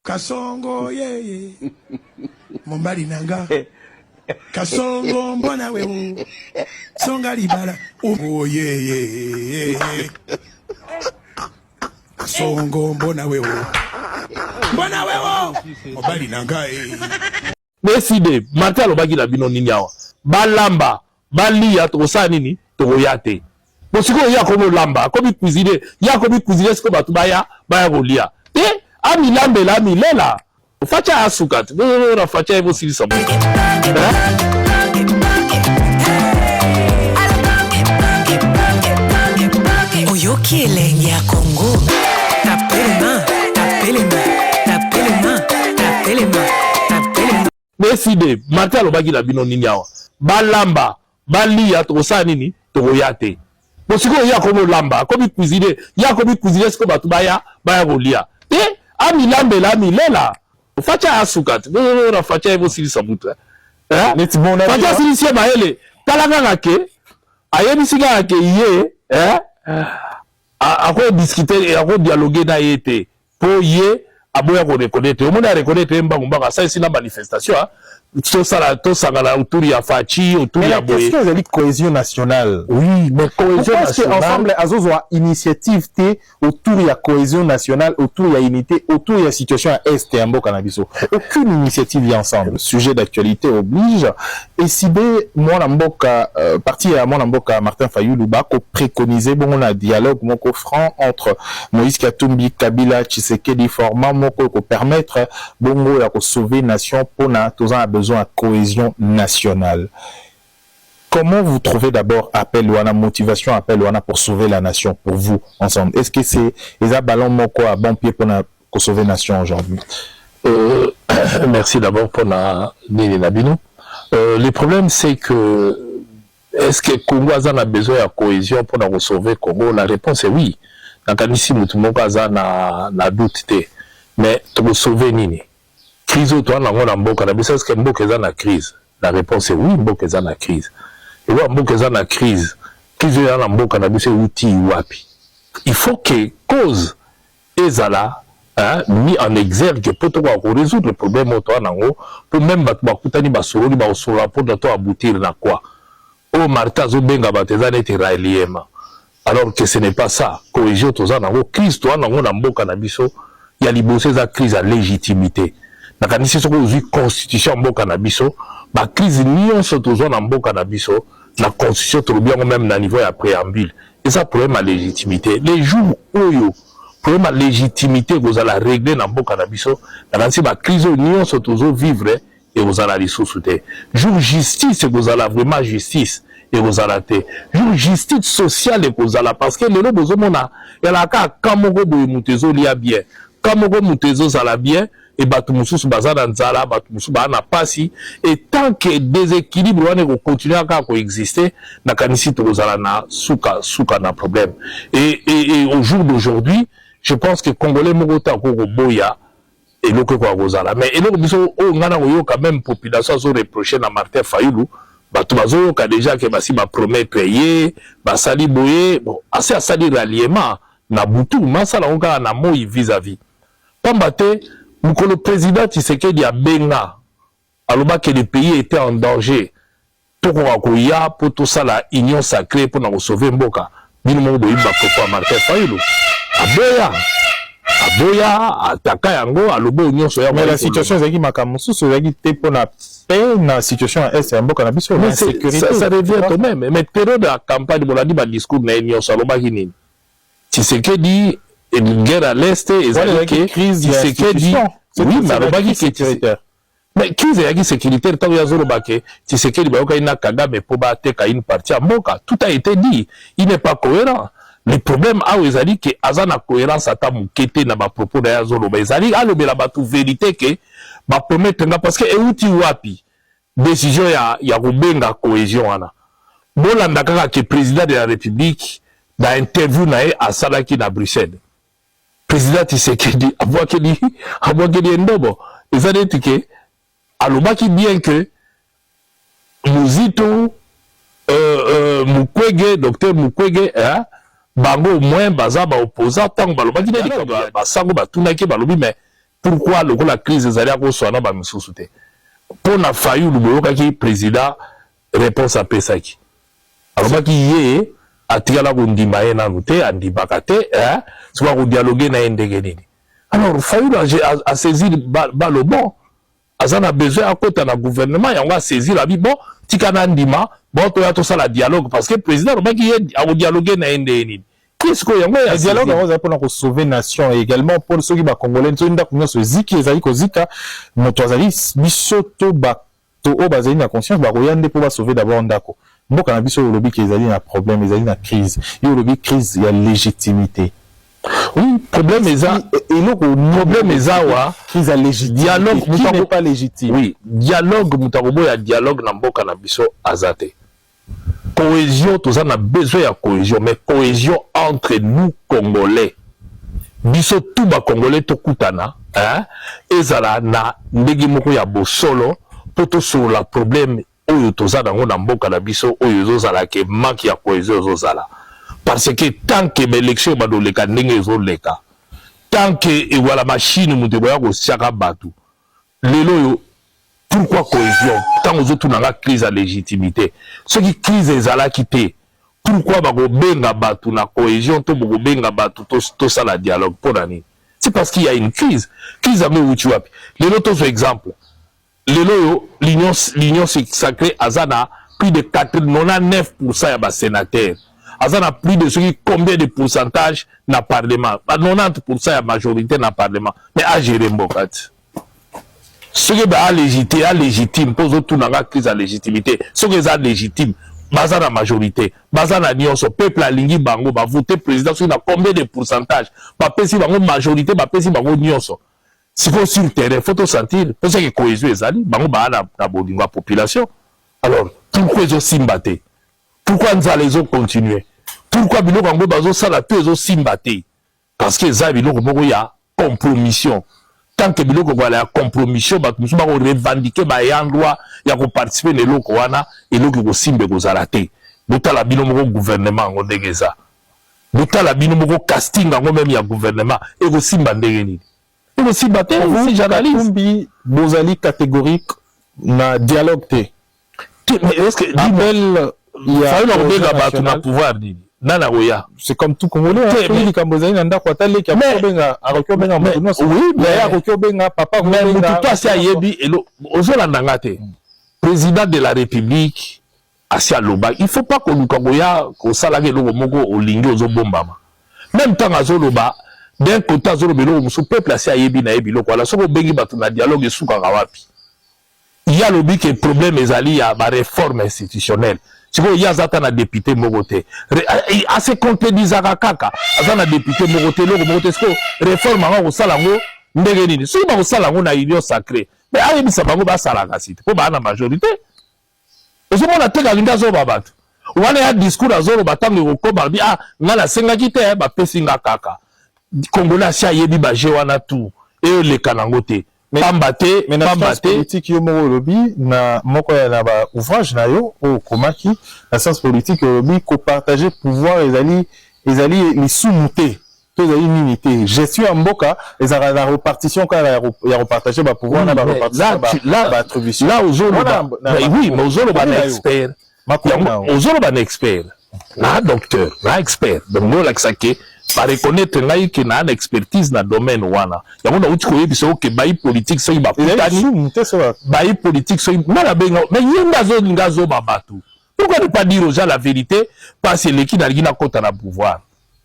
Kasongo ye Mombali nanga Kasongo mbona wewe Songa libala oh ye Kasongo mbona wewe Mombali nanga Décidé Martin alobaki na bino nini awa balamba balia tokosa nini tokoyate bosiko ya komo lamba komi cuisiner ya komi cuisiner siko batu baya kolia te ami lambela ami lela facha asukat na facha evo silisa muka Oyoki elenge ya Congo tapelema décidé Martin alobaki na bino nini awa balamba balia tokosa nini tokoyate bosiko ya komo lamba komi cuisiner ya komi cuisiner siko batu baya kolia te ami lambela ami lela facha asukat na facha evo silisa muka facha silisa maele talanga ngake ayebisi ngake ye ako discuter ako dialoguer na yete po ye aboya ko reconnaître au monde a reconnaître mbanga ça ici la manifestation to sangala autour ya fachi autour ya boye. Est-ce que vous avez cohésion nationale? Oui, mais cohésion nationale. Parce que ensemble azozo initiative té autour ya cohésion nationale, autour ya unité, autour ya situation à est et en Boka-Nabiso. Aucune initiative y ensemble. Le sujet d'actualité oblige. Et si bé moi Mboka parti à moi Mboka Martin Fayulu ba ko préconiser bon un dialogue moko franc entre Moïse Katumbi, Kabila, Tshisekedi format moko ko permettre bongo ya ko sauver nation pour na toza a besoin de cohésion nationale. Comment vous trouvez d'abord appel ou la motivation appel ou pour sauver la nation pour vous ensemble? Est-ce que c'est les ballons moko à bon pied pour sauver la nation aujourd'hui? Merci d'abord pour la Nabino. Le problème c'est que est-ce que Congo a besoin de cohésion pour sauver Congo? La réponse est oui. Dans ici tout le monde a doute, mais pour sauver Nini. Crise au toit dans Mboka na biso est-ce que Mboka est en crise? La réponse est oui, Mboka est en crise. Et oui, Mboka est en crise. Crise dans Mboka na biso outil wapi. Il faut que cause ezala mis en exergue pour résoudre le problème au toit nango pour même bakutani basololi ba osola pour to aboutir na quoi. Oh Martha zo benga bateza net israélienne. Alors que ce n'est pas ça. Cohésion toza nango crise toa nango na Mboka na biso ya libosé za crise à légitimité. Na kanisi soko uzui constitution mboka na biso ba crise nyonso tozo na mboka na biso la constitution to bien même na niveau ya préambule et ça problème à légitimité les jours oyo problème à légitimité vous allez régler na mboka na biso na kanisi ba crise nyonso tozo vivre et vous allez lisusu te jour justice vous allez vraiment justice et vous allez te jour justice sociale et vous allez parce que le lo bozo mona ya la ka kamoko boye mutezo lia bien kamoko mutezo zala bien et batumususu bazana nzala batumususu bana pasi et tant que déséquilibre on est continuer à coexister na kanisi tozala na suka na problème et au jour d'aujourd'hui je pense que congolais mokota ko boya et loko ko gozala mais et loko biso o ngana ko yo quand même population so reprocher na Martin Fayulu batu bazo ka déjà que basi ba promettre ye basali boye bon assez à sali ralliement na butu masala onka na moi vis-à-vis pambate. Le président Tshisekedi a benga alors que le pays était en danger pour tout ça la union sacrée pour nous sauver Mboka bino boyi ba pourquoi Martin Fayulu aboya ataka yango alobo union so ya mais la situation ezaki makamusu so ezaki te pona na situation est Mboka na biso la sécurité ça revient quand même mais période de campagne bolandi ba discours na union so alobaki nini Tshisekedi une guerre à l'est et une crise Tshisekedi oui mais alobaki sécuritaire mais crise ya sécuritaire tant ya zolobake Tshisekedi ba yoka ina Kagame po ba teka une partie à Mboka tout a été dit il n'est pas cohérent le problème a ezali que azana cohérence ata mukete na ba propos na ya zoloba ezali alobela ba tout vérité que ba promettre nga parce que euti wapi décision ya kubenga cohésion wana bolanda kaka que président de la République dans interview na a salaki na Bruxelles président Tshisekedi abwakeli ndobo ezali tike alobaki bien que Muzito Mukwege docteur Mukwege bango au moins baza ba opposant tant balobaki na basango batunaki balobi mais pourquoi la crise des alliés ko soana ba misusu te pour na fayu luboyoka ki président réponse à Pesaki alors ki yé atikala ko ndimba ye na te andibaka te soit ko dialoguer na ndenge nini alors fayu a saisir ba le bon azana besoin à côté na gouvernement yango a saisir la bi bon tikana ndima bon to ya to sala dialogue parce que président ki yé a dialoguer na ndenge nini qu'est-ce que yango ya dialogue on pour na sauver nation et également pour ceux qui ba congolais ceux nda kunyo so ziki ezali ko zika moto azali bisoto ba to o bazali na conscience ba koyande pour ba sauver d'abord ndako mboka na biso lobi ki ezali na problème ezali na crise yo lobi crise ya légitimité oui problème eza et le problème eza wa crise ya légitimité dialogue qui n'est pas légitime oui dialogue mutakobo ya dialogue na mboka na biso azate cohésion, tout ça, on a besoin de cohésion, mais cohésion entre nous, Congolais. Biso tout bas Congolais, tout koutana, et ça na ndegi moko ya bosolo, pour tout sur le problème, oyo toza dans on mboka na biso, oyo zozala ke manque ya cohésion zozala. Parce que tant que l'élection ba do leka ndenge zo leka, tant que et voilà machine muteboya ko siaka batu. Lelo yo pourquoi cohésion? Tant aux autres n'a crise à légitimité. Ceux qui crise les ala quitté. Pourquoi bago benga batu na cohésion to bago benga batu to ça la dialogue pour l'année. C'est parce qu'il y a une crise. Crise à me tu wapi. Les autres exemples. L'union sacrée azana plus de 99% ya ba sénateur. Azana plus de ceux qui combien de pourcentage na parlement. 90% ya majorité na parlement. Mais à gérer mbokat. Ce qui est légitime, pose tout dans la crise à légitimité. Ce qui est légitime, baza la majorité, baza la nuance, peuple a lingi bango, va voter président, sur combien de pourcentage, va pesi bango majorité, va pesi bango nuance. Si vous sur le terrain, faut tout sentir, pour ça que cohésion est ali, bango ba la bodinga population. Alors, pourquoi ils ont simbaté? Pourquoi nous allons continuer? Pourquoi bilo bango bazo sala tout ils ont simbaté? Parce que ça bilo bango ya compromission. Tant que biloko kwa la compromission ba musuba ko revendiquer ba yandwa ya ko participer ne loko wana eloko ko simbe ko zalate botala bino moko gouvernement ngo ndegeza botala bino moko casting ngo même ya gouvernement e ko simba ndenge nini e ko simba te vous journaliste bozali catégorique na dialogue te mais est-ce que appel ya le ba na pouvoir nini nana oya c'est comme tout congolais hein kambozali na ndako atale ki akobenga akobenga mutuno oui mais akobenga papa mais mututo asi ayebi elo ozolanda ngate président de la république asi aloba il faut pas que lukagoya ko sala ke logo moko olingi ozobombama même temps azoloba d'un côté azoloba lo musu peuple asi ayebi na yebi loko ala soko bengi batu na dialogue esuka wapi il y a lobby que problème ezali ya ba réforme institutionnelle. Si vous y a un député Mogote, assez contredisant kaka, azana député Mogote, le Mogote, réforme au salango, ndegeni. Si vous salango na union sacrée, mais aïe bisa bango ba salanga site, pour ba na majorité. Vous avez la tête à l'indazo babat. Ou on a un discours à zoro batango ko barbi ah ngala senga kite ba pesinga kaka. Congolais sia yebi ba jewana tout et le kanangote. Mais la politique yo moko lobi na moko ya na ba ouvrage na yo o komaki la science politique lobi ko partager pouvoir ezali les sous-mutés to ezali unité gestion ya mboka ezala la répartition quand ya repartager ba pouvoir na ba répartition ba attribution là oui mais ozolo ba expert ozolo ba expert na docteur na expert donc no la que ba reconnaître ngai que na expertise na domaine wana yango na uti ko yebiso ke bayi politique so ba kutani bayi politique so na benga mais yenda zo ngazo babatu pourquoi ne pas dire aux gens la vérité parce que l'équipe na lina kota na pouvoir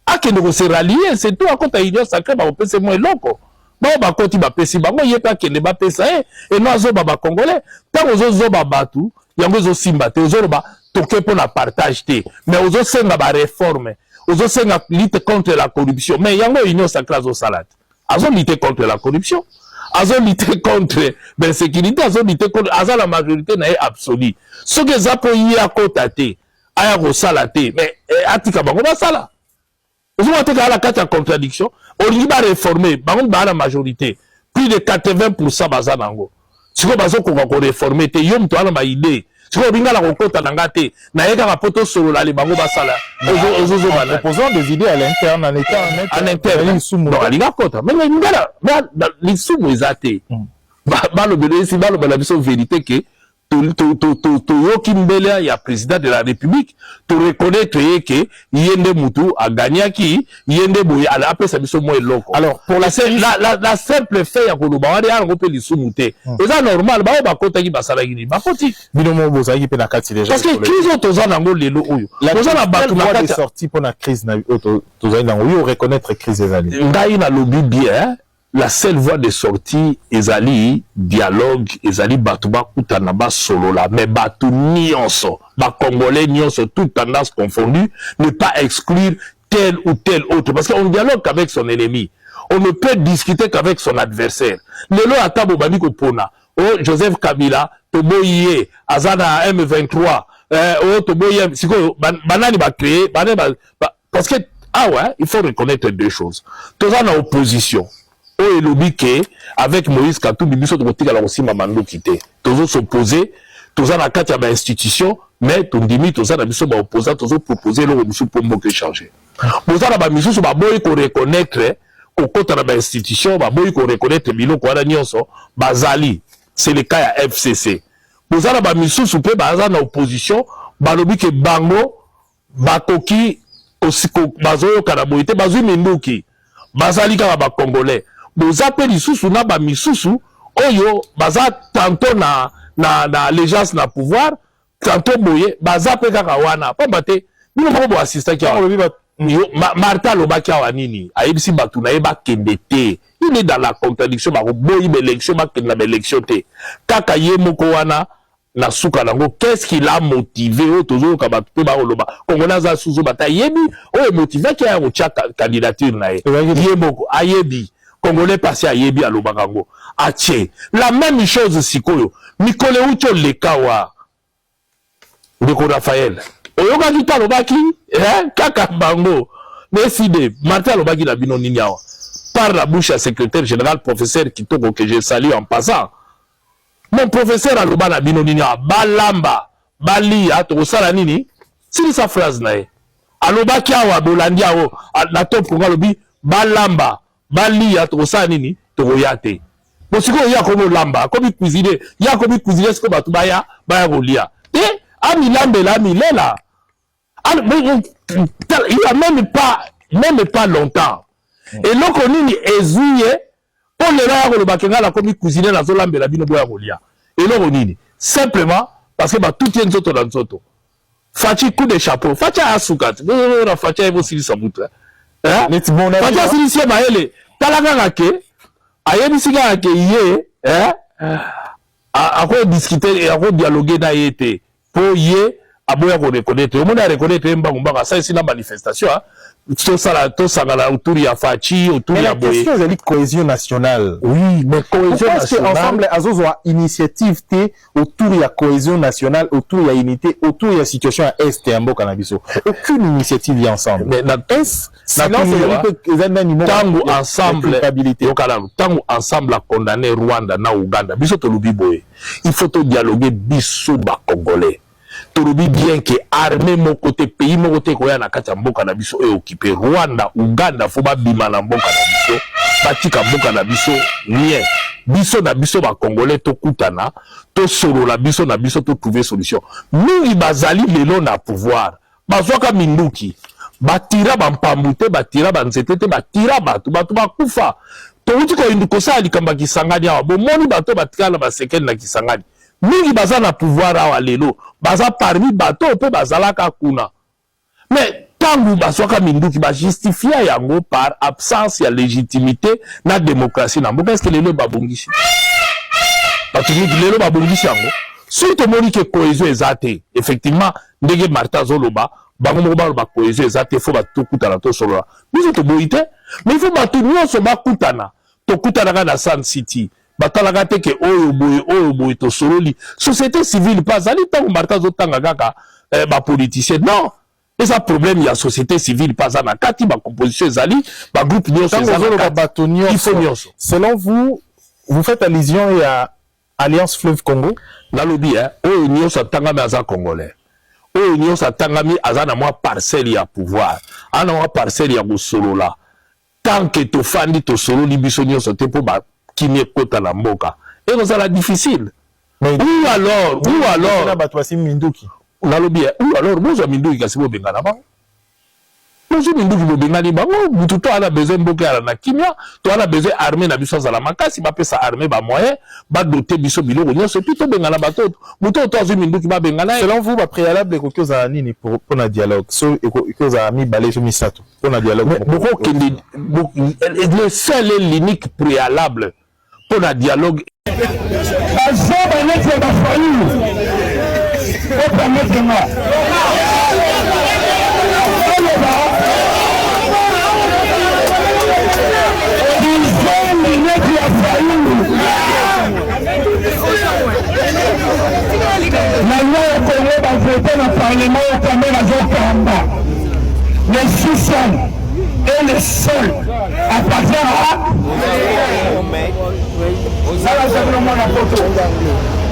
akende ko se rallier c'est tout à kota union sacrée ba pese mo eloko ba koti ba pesi bango yepa kende ba pesa et no zo ba congolais tant zo babatu yango zo simba te zo ba toke pour la partage te mais ozo senga ba réforme ozo senga lutte contre la corruption mais yango union sacrée zo salade azo lutter contre la corruption azo lutter contre l'insécurité azo lutter contre aza la majorité na absolue ce que za po yi akota te aya ko salate mais atika bango ba sala ozo mateka la carte contradiction olingi ba réformer bango ba la majorité plus de 80% baza nango siko bazo ko réformer te yo mto ala ma idée siko binga la kokota na ngate na yeka rapoto solo la le bango basala ozozo bana proposant des idées à l'interne en interne non alinga kota mais ngala les sumu ezate ba lo bele si ba lo bela biso vérité que Toyoki Mbele ya président de la République, tu reconnais que Yende Moutou a gagné qui Yende Boye a appelé sa mission moins loco. Alors pour la simple fait ya Koloba on a repéré les sous-moutés. Et ça normal ba kota ki basala gini ba koti. Binomo bozaki pe na kati déjà. Parce que crise autres nango lelo oyo. Toza na batu na kati sortie pour la crise na toza nango yo reconnaître crise ezali. Ngai na lobby bien. La seule voie de sortie ezali dialogue ezali batuba kutana ba solo la mais batu nyonso ba congolais nyonso toute tendance confondue ne pas exclure tel ou tel autre parce qu'on dialogue qu'avec son ennemi on ne peut discuter qu'avec son adversaire lelo atabo bani ko pona oh Joseph Kabila toboye azana M23 oh toboye siko banani ba créer parce que ah ouais il faut reconnaître deux choses tous en opposition. Et lobby que avec Moïse Katumbi biso de côté la aussi mamando quitté tous s'opposer tous en akati ya institution mais ton dimi tous en biso ba opposant tous proposer le biso pombo que changer bozala ba misusu ba boy ko reconnaître au côté de la institution ba boy ko reconnaître biloko wana nyonso bazali c'est le cas ya FCC bozala ba misusu pe baza na opposition ba lobby que bango bakoki osiko bazoyo kana boité bazui minduki bazali ka ba congolais bozape lisusu na ba misusu oyo baza tantôt na allégeance na pouvoir tantôt boye bazape kaka wana pambate bino moko bo assista ki Martha lobaki awa nini ayebisi batu na yeba kende te il est dans la contradiction ba boyi l'élection ba kende na élection te kaka ye moko wana na suka nango qu'est-ce qui l'a motivé au tozo ka batu pe ba oloba kongona za suzo bata yebi o motivé ki a rocha candidature na ye moko ayebi Congolais passé à Yebi à Lobakango. Ache. La même chose sikoyo. Mikole ucho lekawa. Ndeko Raphaël. Oyoga kita lobaki, kaka bango. Décidé. Martin lobaki la bino ninyawa. Par la bouche à secrétaire général professeur Kitoko que je salue en passant. Mon professeur a loba la bino ninyawa. Balamba. Balia. Toko sala nini. C'est sa phrase nae. Alobaki awa bolandia o. La top konga lobi. Balamba. Bali ya tosa nini toyate bosiko ya komo lamba kobi cuisiner ya kobi cuisiner ce que batu baya rolia ami lambe la milela il y a même pas longtemps et loko nini ezuye pour le ra ko bakenga la kobi cuisiner na zo lambe la bino boya rolia et loko nini simplement parce que ba tout tient nzoto na nzoto fachi coup de chapeau facha asukat na facha evo sili sabuta Facha silisi maele talaka ngake ayebisika ngake ye ako discuter ako dialoguer na yete po ye aboya ko reconnaître o mona reconnaître mbangu mbanga ça ici la manifestation to sangala autour ya Fachi autour ya boye. La question c'est cohésion nationale. Oui, mais cohésion nationale ensemble azozwa initiative té autour ya cohésion nationale, autour ya unité, autour ya situation à est ya mboka na biso. Aucune initiative y ensemble. Mais na est tango ensemble tango ensemble a condamné Rwanda na Uganda biso to lubi boye. Il faut to dialoguer biso ba congolais. Tolobi bien que armée mon côté pays mon côté koya na kati mboka na biso e occupé Rwanda Uganda faut ba bima na mboka na biso batika mboka na biso nie biso na biso ba congolais to kutana to solo la biso na biso to trouver solution mingi bazali lelo na pouvoir bazwaka minduki batira bampambute batira banzetete batira batu bakufa to uti ko induko sa likamba kisangani awa bomoni bato batikala basekeli na kisangani mingi baza na pouvoir awa lelo baza parmi bato pe bazalaka kuna mais tangu baswaka minduki ba justifier yango par absence ya légitimité na démocratie na mboka est-ce que lelo babongisi lelo babongisi yango surtout moni que cohésion ezate effectivement ndenge Martin Zoloba bango moko ba cohésion ezate faut bato kutana to solo biso to boite mais il faut bato nyonso bakutana to kutana na Sun City batalaka te ke oyo boye to sololi société civile pas ali tango Martin Zotanga kaka ba politicien non et ça problème il y a société civile pas na kati ba composition ezali ba groupe nyonso ezali il faut nyonso. Selon vous faites allusion Alliance Fleuve Congo. Nalobi, oyo nyonso atangami aza congolais. Oyo nyonso atangami aza na mwa parcelle ya pouvoir. Ana mwa parcelle ya kosolola. Tant que tofandi tosololi biso nyonso te po ba kimie kota na mboka. Et ça la difficile. Mais ou alors nalobi, ou alors moi minduki kasi bo bengana bango. Bonjour minduki bo bengani bango, mutu to ana besoin mboka ala na kimia, to ana besoin armée na biso za la makasi ba pesa armée ba moyen, ba doter biso biloko nyonso plutôt bengana bato. Mutu to azu minduki ba bengana. Selon vous, ba préalable ko za nini pour na dialogue. So ko za mi balé so misato. Pour na dialogue. Le seul et l'unique préalable pour la dialogue. La loi au Congo va voter dans le Parlement au Congo. Le sous-sol et le sol appartient à...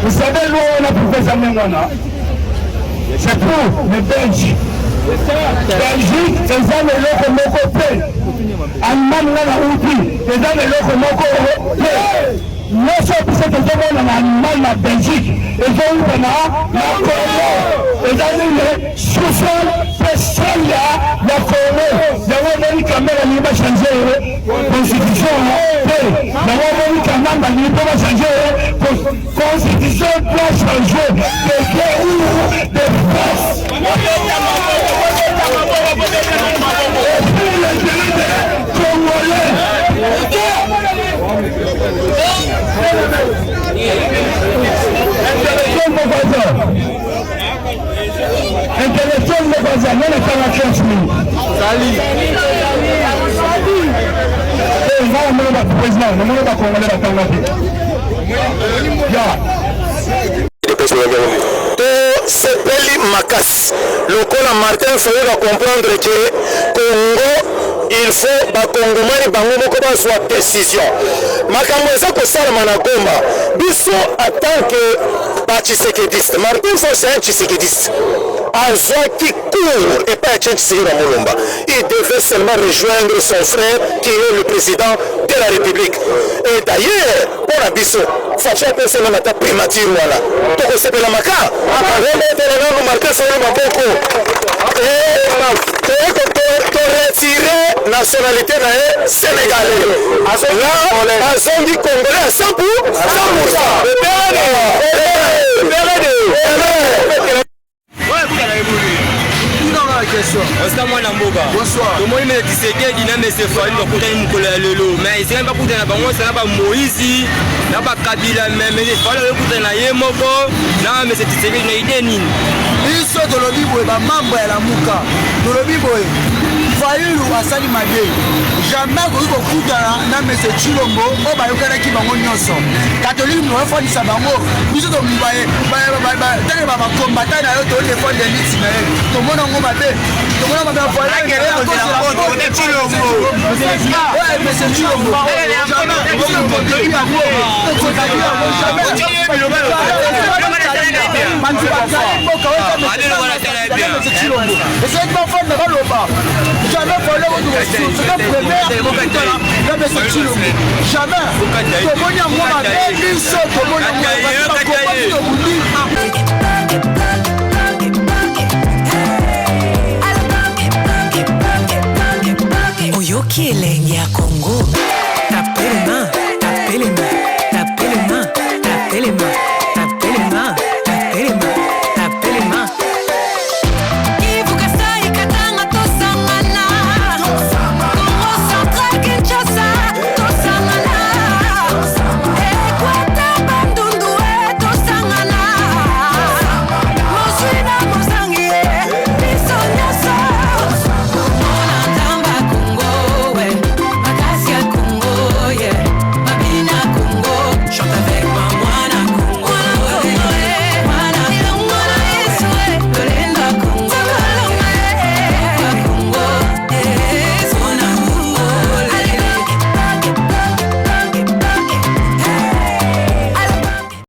Vous savez, nous, on a prouvé jamais, c'est pour les Belges. Belgique, c'est ça le loco moko pe. Allemagne, là, la outil, c'est ça le loco moko pe. Nous sommes tous ces gens en Allemagne, la Belgique, et ont eu la Congo. Et dans le sous-sol, spécial, la Congo. Nous avons quand même la changer la constitution. Nous avons quand même la changer la constitution doit changer de guerre, de force. Et puis les Congolais. Intellectuel de Gaza, non pas la 15 minutes. Salut. Non, non, président, non, non, pas Congolais, pas Congolais. Sepeli Makas. Le col Martin faut comprendre que Congo, il faut que Congomani bango moko soit décision. Makambo eza kosalama na Goma. Biso en tant que Tshisekidiste, Martin faut c'est un Tshisekidiste. Azwaki court et pas un Tshisekedi Mulumba. Il devait seulement rejoindre son frère qui est le président de la République. Et d'ailleurs, pour la biso, Facha personne n'a pas primature voilà. Toko sepela maka. Nous marquer sur le maboko. Et retirer nationalité sénégalaise. Là, Azongi Congolais à 100%. Bonsoir. Comment il dit c'est que il a mis ses familles pour faire une colère lelo. Mais c'est pas pour faire bango, c'est pas Moïse, n'a pas Kabila même. Mais il fallait pour faire na yemoko. Non mais c'est c'est une idée ni. Biso de lobibo ba mambo ya la muka. De lobibo Fayulu asali made. Jamais ko kutana na mese Chilombo o ba yokana ki bango nyonso. Catholique no fa ni sabango. Biso to mbaye ba tele ba combattant na yo to le fond de lits na yo. To mona ngo mabe. To mona mabe voilà que la cause de la faute de Chilombo. Ouais, mese Chilombo. Oyoki Eleng.